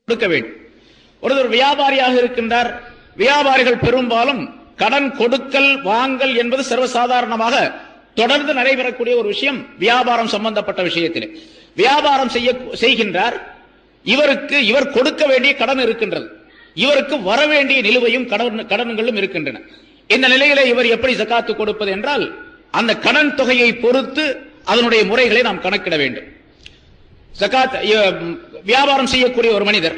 கொடுக்க வேண்டும். ஒருவர் வியாபாரியாக இருக்கின்றார். வியாபாரிகள் பெரும்பாலும் கடன் கொடுக்கல் வாங்கல் என்பது சர்வசாதாரணமாக தொடர்ந்து நடைபெறக்கூடிய ஒரு விஷயம். வியாபாரம் சம்பந்தப்பட்ட விஷயத்திலே வியாபாரம் செய்கின்றார். இவர் கொடுக்க வேண்டிய கடன் இருக்கின்றது, இவருக்கு வர வேண்டிய நிலுவையும் கடன்களும் இருக்கின்றன. இந்த நிலையில இவர் எப்படி ஜகாத்து கொடுப்பது என்றால், அந்த கடன் தொகையை பொறுத்து அதனுடைய முறைகளை நாம் கணக்கிட வேண்டும். ஜகாத் வியாபாரம் செய்யக்கூடிய ஒரு மனிதர்,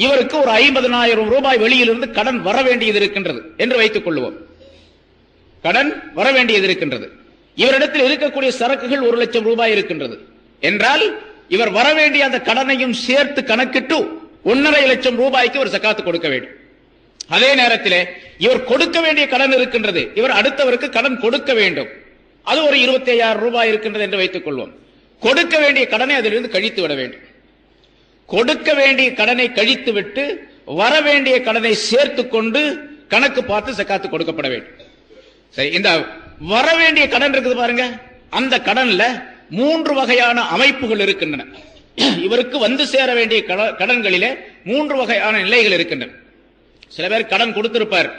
இவருக்கு ஒரு 50,000 ரூபாய் வெளியிலிருந்து கடன் வர வேண்டியது இருக்கின்றது என்று வைத்துக் கொள்வோம். கடன் வர வேண்டியது இருக்கின்றது. இவரிடத்தில் இருக்கக்கூடிய சரக்குகள் 1,00,000 ரூபாய் இருக்கின்றது என்றால், இவர் வர வேண்டிய அந்த கடனையும் சேர்த்து கணக்கிட்டு 1,50,000 லட்சம் ரூபாய்க்கு ஒரு ஜகாத்து கொடுக்க வேண்டும். அதே நேரத்தில் இவர் கொடுக்க வேண்டிய கடன் இருக்கின்றது, இவர் அடுத்தவருக்கு கடன் கொடுக்க வேண்டும். அது ஒரு 25,000 ரூபாய் இருக்கின்றது என்று வைத்துக் கொள்வோம். கொடுக்க வேண்டிய கடனை அதிலிருந்து கழித்து விட வேண்டும். கொடுக்க வேண்டிய கடனை கழித்து விட்டு வர வேண்டிய கடனை சேர்த்து கொண்டு கணக்கு பார்த்து ஜகாத்து கொடுக்கப்பட வேண்டும். சரி, இந்த வர வேண்டிய கடன் இருக்குது பாருங்க, அந்த கடன்ல 3 வகையான அமைப்புகள் இருக்கின்றன. இவருக்கு வந்து சேர வேண்டிய கடன்களிலே 3 வகையான நிலைகள் இருக்கின்றன. சில பேர் கடன் கொடுத்திருப்பார்,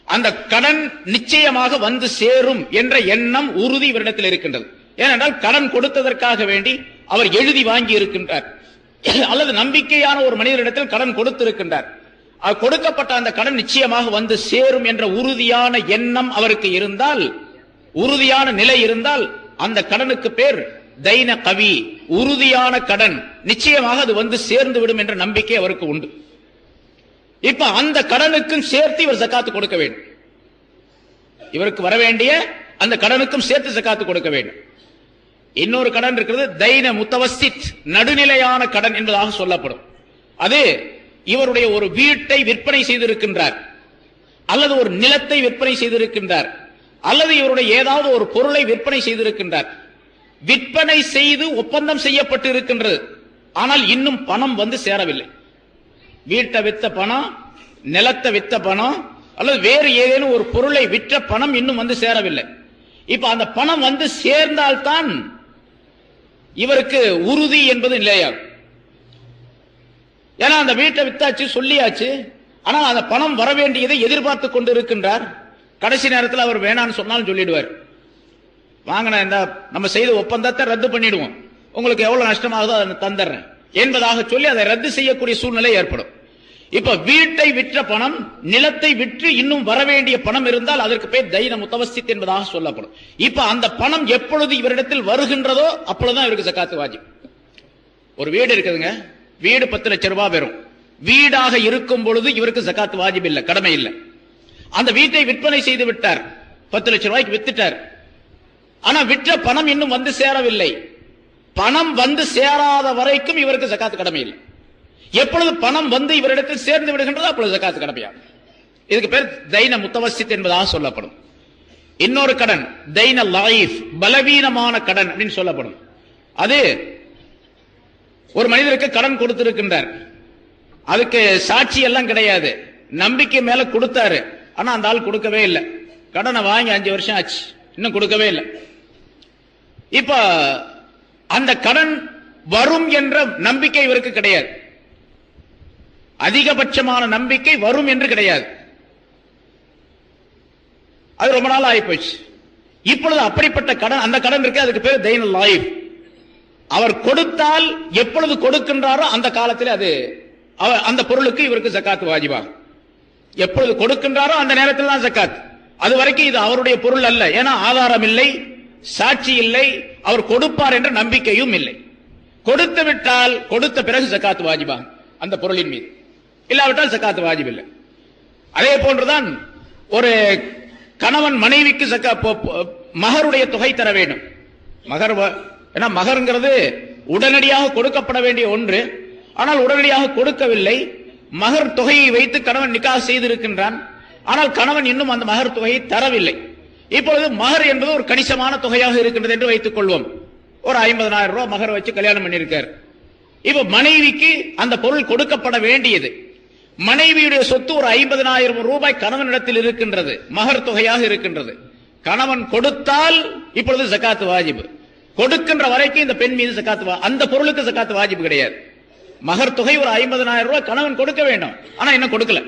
அந்த கடன் நிச்சயமாக வந்து சேரும் என்ற எண்ணம் உறுதி இவரிடத்தில் இருக்கின்றது. ஏனென்றால் கடன் கொடுத்ததற்காக வேண்டி அவர் எழுதி வாங்கி இருக்கின்றார், அல்லது நம்பிக்கையான ஒரு மனிதரிடத்தில் கடன் கொடுத்திருக்கின்றார். கொடுக்கப்பட்ட அந்த கடன் நிச்சயமாக வந்து சேரும் என்ற உறுதியான எண்ணம் அவருக்கு இருந்தால், உறுதியான நிலை இருந்தால், அந்த கடனுக்கு பேர் தைன கவி, உறுதியான கடன், நிச்சயமாக அது வந்து சேர்ந்து விடும் என்ற நம்பிக்கை அவருக்கு உண்டு. இப்ப அந்த கடனுக்கும் சேர்த்து இவர் ஜகாத்து கொடுக்க வேண்டும். இவருக்கு வர வேண்டிய அந்த கடனுக்கும் சேர்த்து ஜகாத்து கொடுக்க வேண்டும். இன்னொரு கடன் இருக்கிறது, தைன முத்தவஸ்ஸித், நடுநிலையான கடன் என்பதாக சொல்லப்படும். அது இவருடைய ஒரு வீட்டை விற்பனை செய்திருக்கின்றார், அல்லது ஒரு நிலத்தை விற்பனை செய்திருக்கின்றார், அல்லது இவருடைய ஏதாவது ஒரு பொருளை விற்பனை செய்திருக்கின்றார். விற்பனை செய்து ஒப்பந்தம் செய்யப்பட்டு இருக்கின்றது, ஆனால் இன்னும் பணம் வந்து சேரவில்லை. வீட்டை வித்த பணம், நிலத்தை வித்த பணம், அல்லது வேறு ஏதேனும் ஒரு பொருளை விற்ற பணம் இன்னும் வந்து சேரவில்லை. இப்ப அந்த பணம் வந்து சேர்ந்தால்தான் இவருக்கு உறுதி என்பது நிலையாகும். ஏன்னா அந்த வீட்டை வித்தாச்சு, சொல்லியாச்சு, ஆனால் அந்த பணம் வர வேண்டியதை எதிர்பார்த்து கொண்டு இருக்கின்றார். கடைசி நேரத்தில் அவர் வேணான்னு சொன்னாலும் சொல்லிடுவார், வாங்கின இந்த நம்ம செய்த ஒப்பந்தத்தை ரத்து பண்ணிடுவோம், உங்களுக்கு எவ்வளவு நஷ்டமாகுதோ அதை தந்துடுறேன் என்பதாக சொல்லி அதை ரத்து செய்யக்கூடிய சூழ்நிலை ஏற்படும். இப்ப வீட்டை விற்ற பணம், நிலத்தை விற்று இன்னும் வர வேண்டிய பணம் இருந்தால் அதற்கு பேர் தைன முத்தவஸ்ஸித் என்பதாக சொல்லப்படும். இப்ப அந்த பணம் எப்பொழுது இவரிடத்தில் வருகின்றதோ அப்பொழுதுதான் இவருக்கு ஜகாத்து வாஜிப். ஒரு வீடு இருக்குதுங்க, வீடு 10 லட்சம் ரூபாய் பெறும். வீடாக இருக்கும் பொழுது இவருக்கு ஜகாத்து வாஜிப் இல்லை, கடமை இல்லை. அந்த வீட்டை விற்பனை செய்து விட்டார், 10 லட்சம் ரூபாய்க்கு வித்துட்டார். ஆனா விற்ற பணம் இன்னும் வந்து சேரவில்லை. பணம் வந்து சேராத வரைக்கும் இவருக்கு ஜகாத்து கடமை இல்லை. எப்பொழுது பணம் வந்து இவரிடத்தில் சேர்ந்து விடுகின்றதோ அப்பொழுது ஜகாத்து கடமையாகும். இதுக்கு பேர் தைன முத்தவஸ்ஸித் என்பதாக சொல்லப்படும். இன்னொரு கடன் தைன லைஃப், பலவீனமான கடன் அப்படின்னு சொல்லப்படும். அது ஒரு மனிதருக்கு கடன் கொடுத்திருக்கின்றார், அதுக்கு சாட்சி எல்லாம் கிடையாது, நம்பிக்கை மேல கொடுத்தாரு, ஆனா அந்த ஆள் கொடுக்கவே இல்லை. கடனை வாங்கி 5 வருஷம் ஆச்சு, இன்னும் கொடுக்கவே இல்லை. இப்ப அந்த கடன் வரும் என்ற நம்பிக்கை இவருக்கு கிடையாது, அதிகபட்சமான நம்பிக்கை வரும் என்று கிடையாது. அது ரொம்ப நாள் ஆகிப்போச்சு. இப்பொழுது அப்படிப்பட்ட கடன், அந்த கடன் இருக்கு, அதுக்கு பேர் தைன லைஃப். அவர் கொடுத்தால் எப்பொழுது கொடுக்கின்றாரோ அந்த காலத்தில் அது அந்த பொருளுக்கு இவருக்கு ஜகாத் வாஜிபாகும். எப்பொழுது கொடுக்கின்றாரோ அந்த நேரத்தில் தான் ஜகாத். அது வரைக்கும் இது அவருடைய பொருள் அல்ல, ஏன்னா ஆதாரம் இல்லை, சாட்சி இல்லை, அவர் கொடுப்பார் என்ற நம்பிக்கையும் இல்லை. கொடுத்து விட்டால் கொடுத்த பிறகு ஜகாத் வாஜிபாகும் அந்த பொருளின் மீது, இல்லாவிட்டால் ஜகாத் வாஜிப் இல்லை. அதே போன்றுதான் ஒரு கணவன் மனைவிக்கு மகருடைய தொகை தர வேண்டும். மகர், ஏன்னா மகருங்கிறது உடனடியாக கொடுக்கப்பட வேண்டிய ஒன்று, ஆனால் உடனடியாக கொடுக்கவில்லை. மகர் தொகையை வைத்து கணவன் நிக்காஹ் செய்திருக்கின்றான், ஆனால் கணவன் இன்னும் அந்த மகர் தொகையை தரவில்லை. இப்பொழுது மகர் என்பது ஒரு கணிசமான தொகையாக இருக்கின்றது என்று வைத்துக் கொள்வோம். ஒரு 50,000 ரூபாய் மகர் வச்சு கல்யாணம் பண்ணியிருக்கார். இப்ப மனைவிக்கு அந்த பொருள் கொடுக்கப்பட வேண்டியது. மனைவியுடைய சொத்து ஒரு 50,000 ரூபாய் கணவனிடத்தில் இருக்கின்றது, மகர் தொகையாக இருக்கின்றது. கணவன் கொடுத்தால் இப்பொழுது ஜகாத் வாஜிப். கொடுக்கின்ற வரைக்கும் இந்த பெண் மீது ஜகாத், அந்த பொருளுக்கு ஜகாத் வாஜிப் கிடையாது. மகர் தொகை ஒரு 50,000 ரூபாய் கணவன் கொடுக்க வேண்டும். ஆனா என்ன கொடுக்கல.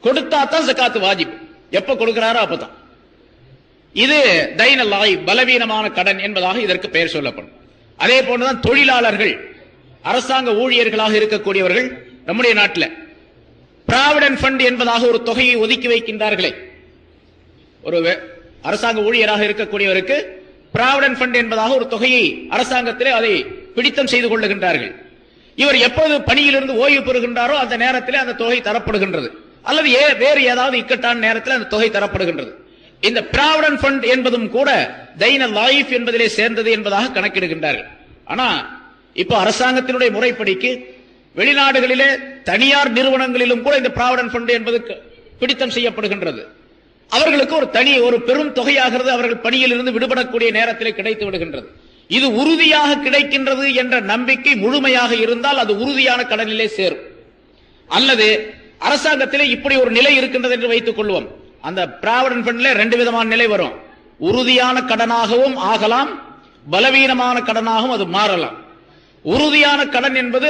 கொடுத்தா தான் ஜகாத் வாஜிப். எப்ப கொடுக்கிறாரோ அப்பதான். இது தைன லாய், பலவீனமான கடன் என்பதாக இதற்கு பெயர் சொல்லப்படும். அதே போன்றுதான் தொழிலாளர்கள், அரசாங்க ஊழியர்களாக இருக்கக்கூடியவர்கள் நம்முடைய நாட்டில் பிராவிடன்ட் ஃபண்ட் என்பதாக ஒரு தொகையை ஒதுக்கி வைக்கின்றார்களே. ஒரு அரசாங்க ஊழியராக இருக்கக்கூடியவருக்கு பிராவிடன்ட் ஃபண்ட் என்பதாக ஒரு தொகையை அரசாங்கத்திலே அதை பிடித்தம் செய்து கொள்ளுகின்றார்கள். இவர் எப்போது பணியிலிருந்து ஓய்வு பெறுகின்றாரோ அந்த நேரத்தில் அந்த தொகை தரப்படுகின்றது, அல்லது வேறு ஏதாவது இக்கட்டான நேரத்தில் அந்த தொகை தரப்படுகின்றது. இந்த பிராவிடன்ட் ஃபண்ட் என்பதும் கூட தைன லைஃப் என்பதிலே சேர்ந்தது என்பதாக கணக்கிடுகின்றார்கள். ஆனா இப்போ அரசாங்கத்தினுடைய முறைப்படிக்கு வெளிநாடுகளிலே தனியார் நிறுவனங்களிலும் கூட இந்த பிராவிடன்ட் ஃபண்ட் என்பது பிடித்தம் செய்யப்படுகின்றது. அவர்களுக்கு ஒரு பெரும் தொகையாகிறது அவர்கள் பணியில் இருந்து விடுபடக்கூடிய நேரத்தில் கிடைத்து விடுகின்றது. இது உறுதியாக கிடைக்கின்றது என்ற நம்பிக்கை முழுமையாக இருந்தால் அது உறுதியான கடனிலே சேரும். அல்லது அரசாங்கத்திலே இப்படி ஒரு நிலை இருக்கின்றது என்று வைத்துக் கொள்வோம். அந்த பிராவிடன்ட் ஃபண்ட்ல 2 விதமான நிலை வரும். உறுதியான கடனாகவும் ஆகலாம், பலவீனமான கடனாகவும் அது மாறலாம். உறுதியான கடன் என்பது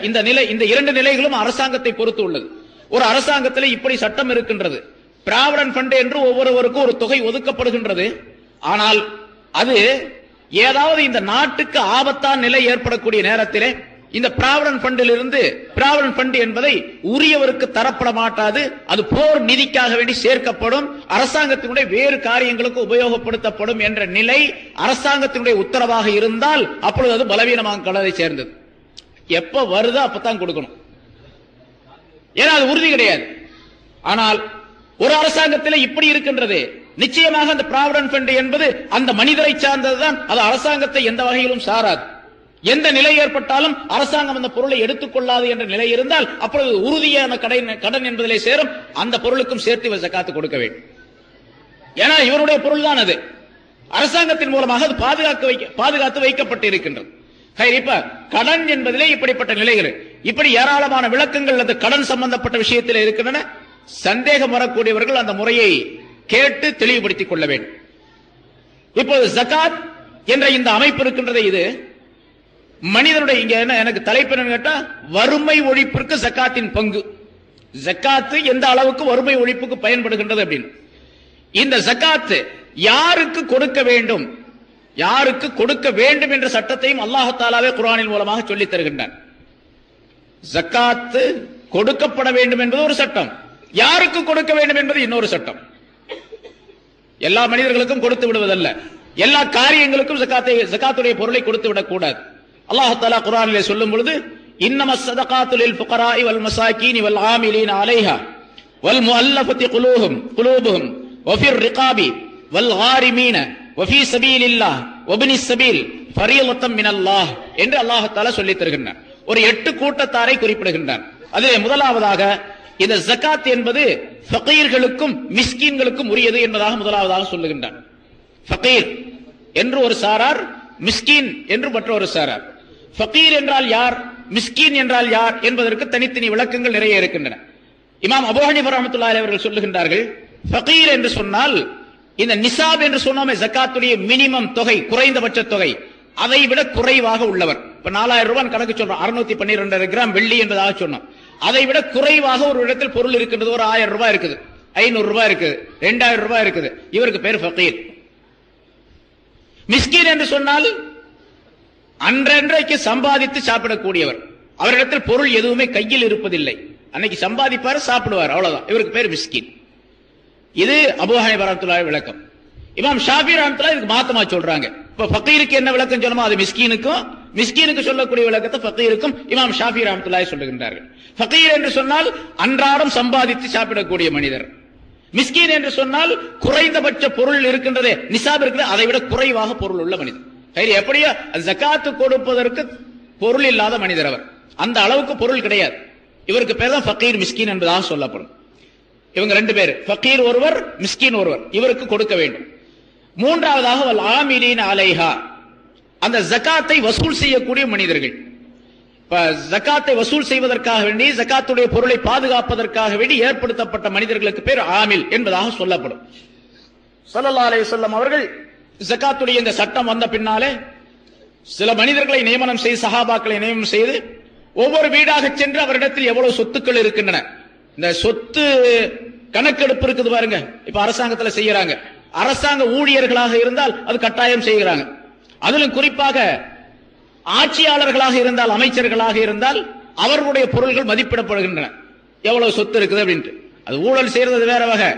இந்த 2 நிலைகளும் அரசாங்கத்தை பொறுத்து உள்ளது. ஒரு அரசாங்கத்திலே இப்படி சட்டம் இருக்கின்றது, பிராவிடன்ட் ஃபண்ட் என்று ஒவ்வொருவருக்கும் ஒரு தொகை ஒதுக்கப்படுகின்றது. ஆனால் அது ஏதாவது இந்த நாட்டுக்கு ஆபத்தான நிலை ஏற்படக்கூடிய நேரத்திலே இந்த பிராவிடன்ட் ஃபண்ட் என்பதை உரியவருக்கு தரப்பட மாட்டாது. அது போர் நிதிக்காக வேண்டி சேர்க்கப்படும், அரசாங்கத்தினுடைய வேறு காரியங்களுக்கு உபயோகப்படுத்தப்படும் என்ற நிலை அரசாங்கத்தினுடைய உத்தரவாக இருந்தால் அப்பொழுது அது பலவீனமாக கடனை சேர்ந்தது. எப்ப வருதோ அப்பதான் கொடுக்கணும், ஏன்னா அது உறுதி கிடையாது. ஆனால் ஒரு அரசாங்கத்தில் இப்படி இருக்கின்றது, நிச்சயமாக அந்த பிராவிடன்ட் ஃபண்ட் என்பது அந்த மனிதரை சார்ந்ததுதான், அது அரசாங்கத்தை எந்த வகையிலும் சாராது. எந்த நிலை ஏற்பட்டாலும் அரசாங்கம் அந்த பொருளை எடுத்துக்கொள்ளாது என்ற நிலை இருந்தால் அப்பொழுது உறுதியான கடன் என்பதிலே சேரும். அந்த பொருளுக்கும் சேர்த்து இவர் ஜகாத்து கொடுக்க வேண்டும். ஏன்னா இவருடைய பொருள் தான் அது, அரசாங்கத்தின் மூலமாக அது பாதுகாத்து வைக்கப்பட்டு இருக்கின்றது. இப்ப கடன் என்பதிலே இப்படிப்பட்ட நிலைகள், இப்படி ஏராளமான விளக்கங்கள் அந்த கடன் சம்பந்தப்பட்ட விஷயத்தில் இருக்கின்றன. சந்தேகம் வரக்கூடியவர்கள் அந்த முறையை கேட்டு தெளிவுபடுத்திக் கொள்ள வேண்டும். இப்போது ஜகாத் என்ற இந்த அமைப்பு இருக்கின்றது, இது மனிதனுடைய இங்க என்ன எனக்கு தலைப்பு என்னன்னு கேட்டா, வறுமை ஒழிப்பிற்கு ஜகாத்தின் பங்கு. ஜகாத்து எந்த அளவுக்கு வறுமை ஒழிப்புக்கு பயன்படுகின்றது அப்படின்னு. இந்த ஜகாத்து யாருக்கு கொடுக்க வேண்டும், யாருக்கு கொடுக்க வேண்டும் என்ற சட்டத்தையும் அல்லாஹ் தஆலாவே குர்ஆனின் மூலமாக சொல்லித் தருகின்றான். ஜகாத்து கொடுக்கப்பட வேண்டும் என்பது ஒரு சட்டம், யாருக்கு கொடுக்க வேண்டும் என்பது இன்னொரு சட்டம். எல்லா மனிதர்களுக்கும் கொடுத்து விடுவதல்ல, எல்லா காரியங்களுக்கும் ஜகாத்துடைய பொருளை கொடுத்து விடக்கூடாது. அல்லாஹ் தஆலா குர்ஆனிலே சொல்லும் பொழுது, இன்னமஸ் ஸதகாத்து லில் ஃபுகராஇ வல் மசாகீனி வல் ஆமிலீன அலைஹா வல் முஅல்லஃபதி குலூபுஹும் வஃபிர் ரிகாபி வல் காரிமீன வஃபீ ஸபீலில்லாஹ் வப்னிஸ் ஸபீல் ஃபரீலத்தம் மினல்லாஹ் என்று அல்லாஹ் தஆலா சொல்லித் தருகின்றான். ஒரு 8 கூட்டத்தாரை குறிப்பிடுகின்றான். அதிலே முதலாவதாக இந்த ஜகாத் என்பது ஃபகீர்களுக்கும் மிஸ்கீன்களுக்கும் உரியது என்பதாக முதலாவதாக சொல்லுகின்றான். ஃபகீர் என்று ஒரு சாரார், மிஸ்கீன் என்று மற்றொரு சாரார். ஃபகீர் என்றால் யார், மிஸ்கீன் என்றால் யார் என்பதற்கு தனித்தனி விளக்கங்கள் நிறைய இருக்கின்றன. இமாம் அபூ ஹனீஃபா ரஹ்மத்துல்லாஹி அலைஹி அவர்கள் சொல்லுகின்றார்கள், ஃபகீர் என்று சொன்னால் இந்த நிசாப் என்று சொன்னோமே ஜகாத்துடைய மினிமம் தொகை, குறைந்தபட்ச தொகை, அதை விட குறைவாக உள்ளவர். இப்ப 4000 ரூபாய் கணக்கு சொல்றோம், 612 கிராம் வெள்ளி என்பதாக சொன்னோம். அதை விட குறைவாக ஒரு இடத்தில் பொருள் இருக்கின்றது, ஒரு 1000 ரூபாய் இருக்குது, 500 ரூபாய் இருக்குது, 2000 ரூபாய் இருக்குது, இவருக்கு பேர் ஃபகீர். மிஸ்கீன் என்று சொன்னால் அன்றைக்கு சம்பாதித்து சாப்பிடக்கூடியவர், அவரிடத்தில் பொருள் எதுவுமே கையில் இருப்பதில்லை, அன்னைக்கு சம்பாதிப்பார் சாப்பிடுவார், அவ்வளவுதான், இவருக்கு பேர் மிஸ்கீன். இது அபூ ஹனீஃபா ரஹ்மத்துல்லாஹி விளக்கம். இமாம் ஷாஃபி ரஹ்மத்துல்லாஹி இதுக்கு மாத்தமா சொல்றாங்க. இப்ப ஃபகீருக்கு என்ன விளக்கம் சொல்லணுமோ அது மிஸ்கீனுக்கு சொல்லக்கூடிய விளக்கத்தை ஃபகீருக்கும் இமாம் ஷாஃபி ரஹ்மத்துல்லாஹி சொல்லுகின்றார்கள். ஃபகீர் என்று சொன்னால் அன்றாடம் சம்பாதித்து சாப்பிடக்கூடிய மனிதர். மிஸ்கீன் என்று சொன்னால் குறைந்தபட்ச பொருள் இருக்கின்றதே, நிசாப் இருக்கிறது, அதை விட குறைவாக பொருள் உள்ள மனிதர். எப்படியோ ஜகாத்து கொடுப்பதற்கு பொருள் இல்லாத மனிதர் அவர், அந்த அளவுக்கு பொருள் கிடையாது. இவருக்கு பேர் தான் ஃபகீர் மிஸ்கீன் என்பதாக சொல்லப்படும். இவங்க 2 பேர், ஃபகீர் ஒருவர், மிஸ்கீன் ஒருவர், இவருக்கு கொடுக்க வேண்டும். மூன்றாவதாக வல் ஆமிலீன அலைஹா, அந்த ஜகாத்தை வசூல் செய்யக்கூடிய மனிதர்கள். ஜகாத்தை வசூல் செய்வதற்காக வேண்டி, ஜகாத்துடைய பொருளை பாதுகாப்பதற்காக வேண்டி ஏற்படுத்தப்பட்ட மனிதர்களுக்கு பேர் ஆமில் என்பதாக சொல்லப்படும். ஸல்லல்லாஹு அலைஹி வஸல்லம் அவர்கள் ஜகாத்துடைய இந்த சட்டம் வந்த பின்னாலே சில மனிதர்களை நியமனம் செய்து, சஹாபாக்களை நியமனம் செய்து ஒவ்வொரு வீடாக சென்று அவரிடத்தில் எவ்வளவு சொத்துக்கள் இருக்கின்றன, இந்த சொத்து கணக்கெடுப்பு இருக்குது பாருங்க. இப்ப அரசாங்கத்துல செய்யறாங்க. அரசாங்க ஊழியர்களாக இருந்தால் அது கட்டாயம் செய்கிறாங்க. அதிலும் குறிப்பாக ஆட்சியாளர்களாக இருந்தால், அமைச்சர்களாக இருந்தால் அவர்களுடைய பொருள்கள் மதிப்பிடப்படுகின்றன. எவ்வளவு சொத்து இருக்குது அப்படின்ட்டு. அது ஊழல் செய்யறது வேற வகை.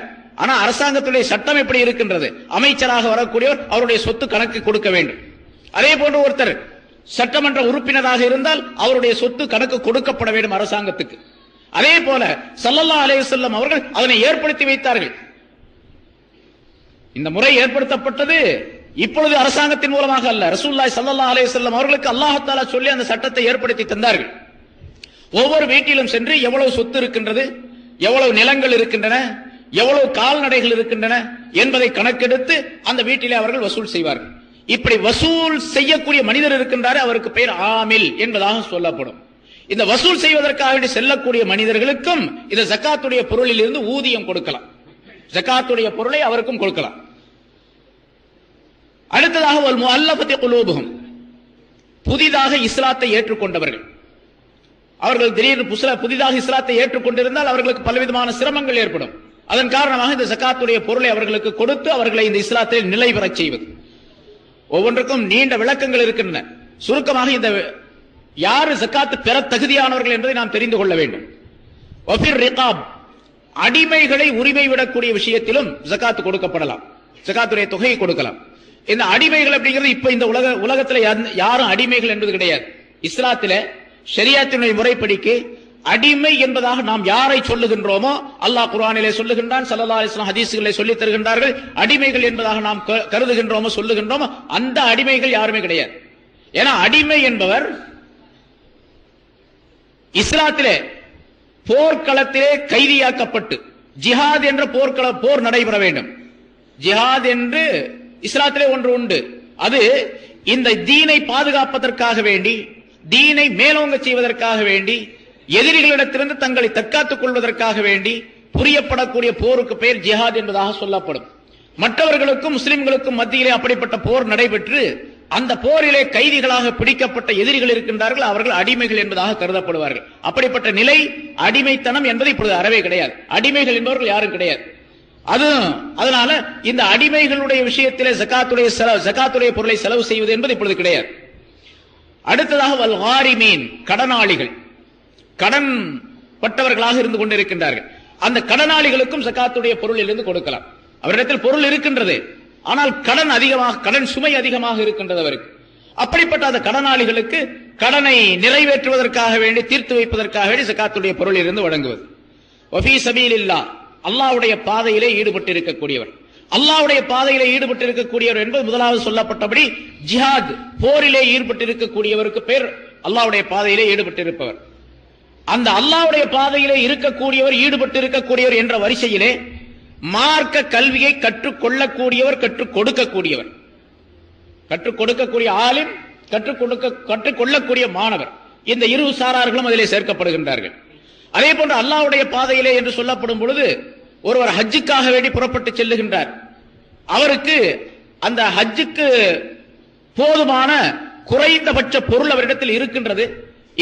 ஆனா அரசாங்கத்துடைய சட்டம் எப்படி இருக்கின்றது? அமைச்சராக வரக்கூடியவர் அவருடைய சொத்து கணக்கு கொடுக்க வேண்டும். அதே போன்று ஒருத்தர் சட்டமன்ற உறுப்பினராக இருந்தால் அவருடைய சொத்து கணக்கு கொடுக்கப்பட வேண்டும் அரசாங்கத்துக்கு. அதே போல ஸல்லல்லாஹு அலைஹி வஸல்லம் அவர்கள் அதனை ஏற்படுத்தி வைத்தார்கள். இந்த முறை ஏற்படுத்தப்பட்டது இப்பொழுது அரசாங்கத்தின் மூலமாக அல்ல. ரசூலுல்லாஹி ஸல்லல்லாஹு அலைஹி வஸல்லம் அவர்களுக்கு அல்லாஹ் தஆலா சொல்லி அந்த சட்டத்தை ஏற்படுத்தி தந்தார்கள். ஒவ்வொரு வீட்டிலும் சென்று எவ்வளவு சொத்து இருக்கின்றது, எவ்வளவு நிலங்கள் இருக்கின்றன, எவ்வளவு கால்நடைகள் இருக்கின்றன என்பதை கணக்கெடுத்து அந்த வீட்டிலே அவர்கள் வசூல் செய்வார்கள். இப்படி வசூல் செய்யக்கூடிய மனிதர் இருக்கின்றார், அவருக்கு பெயர் ஆமில் என்பதாக சொல்லப்படும். இந்த வசூல் செய்வதற்காக செல்லக்கூடிய மனிதர்களுக்கும் இந்த ஜக்காத்துடைய பொருளில் இருந்து ஊதியம் கொடுக்கலாம். ஜக்காத்துடைய பொருளை அவருக்கும் கொடுக்கலாம். அடுத்ததாக வல் முஅல்லஃபத்தி குலூபுஹும், புதிதாக இஸ்லாத்தை ஏற்றுக்கொண்டவர்கள். அவர்கள் திடீர்னு புதிதாக இஸ்லாத்தை ஏற்றுக்கொண்டிருந்தால் அவர்களுக்கு பலவிதமான சிரமங்கள் ஏற்படும். அதன் காரணமாக இந்த ஜக்காத்துடைய பொருளை அவர்களுக்கு கொடுத்து அவர்களை இந்த இஸ்லாத்தில் நிலை பெறச் செய்வது. ஒவ்வொன்றுக்கும் நீண்ட விளக்கங்கள் இருக்கின்றன. சுருக்கமாக இந்த யாரு ஜக்காத்து பெற தகுதியானவர்கள் என்பதை நாம் தெரிந்து கொள்ள வேண்டும். வஃபிர் ரிகாப், அடிமைகளை உரிமை விடக்கூடிய விஷயத்திலும் ஜக்காத்து கொடுக்கப்படலாம். ஜக்காத்துடைய தொகையை கொடுக்கலாம். இந்த அடிமைகள் அப்படிங்கிறது இப்ப இந்த உலகத்தில் யாரும் அடிமைகள் என்பது கிடையாது. இஸ்லாத்தில ஷரியத்தினுடைய முறைப்படிக்கு அடிமை என்பதாக நாம் யாரை சொல்லுகின்றோமோ, அல்லாஹ் குர்ஆனிலே சொல்லுகின்றான், ஸல்லல்லாஹு அலைஹி வஸல்லம் ஹதீஸ்களிலே சொல்லித் தருகின்றார்கள். அடிமைகள் என்பதாக நாம் கருதுகின்றோமோ சொல்லுகின்றோமோ அந்த அடிமைகள் யாருமே கிடையாது. ஏன்னா அடிமை என்பவர் இஸ்லாத்திலே போர்க்களத்திலே கைதியாக்கப்பட்டு ஜிஹாத் என்ற போர் நடைபெற வேண்டும். ஜிஹாத் என்று இஸ்லாத்திலே ஒன்று உண்டு. அது இந்த தீனை பாதுகாப்பதற்காக வேண்டி, தீனை மேலோங்க செய்வதற்காக வேண்டி, எதிரிகளிடத்திலிருந்து தங்களை தற்காத்துக் கொள்வதற்காக வேண்டி புரியப்படக்கூடிய போருக்கு பெயர் ஜிஹாத் என்பதாக சொல்லப்படும். மற்றவர்களுக்கும் முஸ்லிம்களுக்கும் மத்தியிலே அப்படிப்பட்ட போர் நடைபெற்று அந்த போரிலே கைதிகளாக பிடிக்கப்பட்ட எதிரிகள் இருக்கின்றார்கள், அவர்கள் அடிமைகள் என்பதாக கருதப்படுவார்கள். அப்படிப்பட்ட நிலை, அடிமைத்தனம் என்பது இப்பொழுது அறவே கிடையாது. அடிமைகள் என்பவர்கள் யாரும் கிடையாது. அதனால இந்த அடிமைகளுடைய விஷயத்திலே ஜகாத்துடைய பொருளை செலவு செய்வது என்பது இப்பொழுது கிடையாது. அடுத்ததாக வல் காரிமீன், கடனாளிகள், கடன் பட்டவர்களாக இருந்து கொண்டிருக்கின்றார்கள். அந்த கடனாளிகளுக்கும் ஜகாத்துடைய பொருளில் இருந்து கொடுக்கலாம். அவரிடத்தில் பொருள் இருக்கின்றது, ஆனால் கடன் சுமை அதிகமாக இருக்கின்றது அவருக்கு. அப்படிப்பட்ட அந்த கடனாளிகளுக்கு கடனை நிறைவேற்றுவதற்காக வேண்டி, தீர்த்து வைப்பதற்காக வேண்டி ஜகாத்துடைய பொருளில் இருந்து வழங்குவது. வஃபீ சபீலில்லாஹ், அல்லாஹ்வுடைய பாதையிலே ஈடுபட்டு இருக்கக்கூடியவர். அல்லாஹ்வுடைய பாதையிலே ஈடுபட்டு இருக்கக்கூடியவர் என்பது முதலாவது சொல்லப்பட்டபடி ஜிஹாத், போரிலே ஈடுபட்டு இருக்கக்கூடியவருக்கு பேர் அல்லாஹ்வுடைய பாதையிலே ஈடுபட்டு இருப்பவர். அந்த அல்லாஹ்வுடைய பாதையிலே இருக்கக்கூடியவர், ஈடுபட்டு இருக்கக்கூடியவர் என்ற வரிசையிலே மார்க்க கல்வியை கற்றுக்கொள்ளக்கூடியவர், கற்றுக் கொடுக்கக்கூடியவர், கற்றுக் கொடுக்கக்கூடிய ஆலிம், கற்றுக் கொள்ளக்கூடிய மாணவர், இந்த இரு சாரார்களும் அதிலே சேர்க்கப்படுகின்றார்கள். அதே போன்று அல்லாஹ்வுடைய பாதையிலே என்று சொல்லப்படும் பொழுது ஒருவர் ஹஜ்ஜுக்காக வேண்டி புறப்பட்டு செல்லுகின்றார். அவருக்கு அந்த ஹஜ்ஜுக்கு போதுமான குறைந்தபட்ச பொருள் அவரிடத்தில் இருக்கின்றது.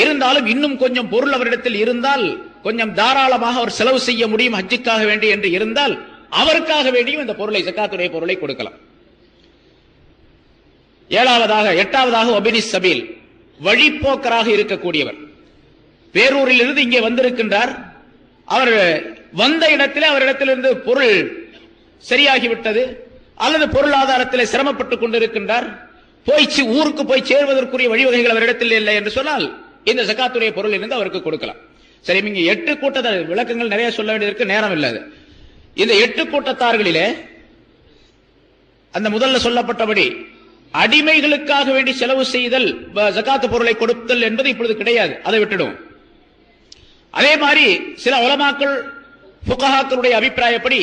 இருந்தாலும் இன்னும் கொஞ்சம் பொருள் அவரிடத்தில் இருந்தால் கொஞ்சம் தாராளமாக அவர் செலவு செய்ய முடியும் ஹஜ்ஜுக்காக வேண்டி என்று இருந்தால் அவருக்காக வேண்டியும் இந்த பொருளை, ஜகாத்துடைய பொருளை கொடுக்கலாம். எட்டாவதாக ஒபினி சபீல், வழிப்போக்கராக இருக்கக்கூடியவர். வேறூரில் இருந்து இங்கே வந்திருக்கின்றார். அவர் வந்த இடத்திலே அவரிடத்திலிருந்து பொருள் சரியாகிவிட்டது, அல்லது பொருளாதாரத்தில் சிரமப்பட்டுக் கொண்டிருக்கின்றார். ஊருக்கு போய் சேர்வதற்குரிய வழிவகைகள் அவரிடத்தில் இல்லை என்று சொன்னால் இந்த ஜகாத்துடைய பொருள் இருந்து அவருக்கு கொடுக்கலாம். சரி, இங்க 8 கூட்டத்தார், விளக்கங்கள் நிறைய சொல்ல வேண்டியதற்கு நேரம் இல்லாது. இந்த 8 கூட்டத்தார்களிலே அந்த முதல்ல சொல்லப்பட்டபடி அடிமைகளுக்காக வேண்டி செலவு செய்தல், ஜகாத்து பொருளை கொடுத்தல் என்பது இப்பொழுது கிடையாது, அதை விட்டுடும். அதே மாதிரி சில உலமாக்கள், ஃபுகஹாக்களுடைய அபிப்பிராயப்படி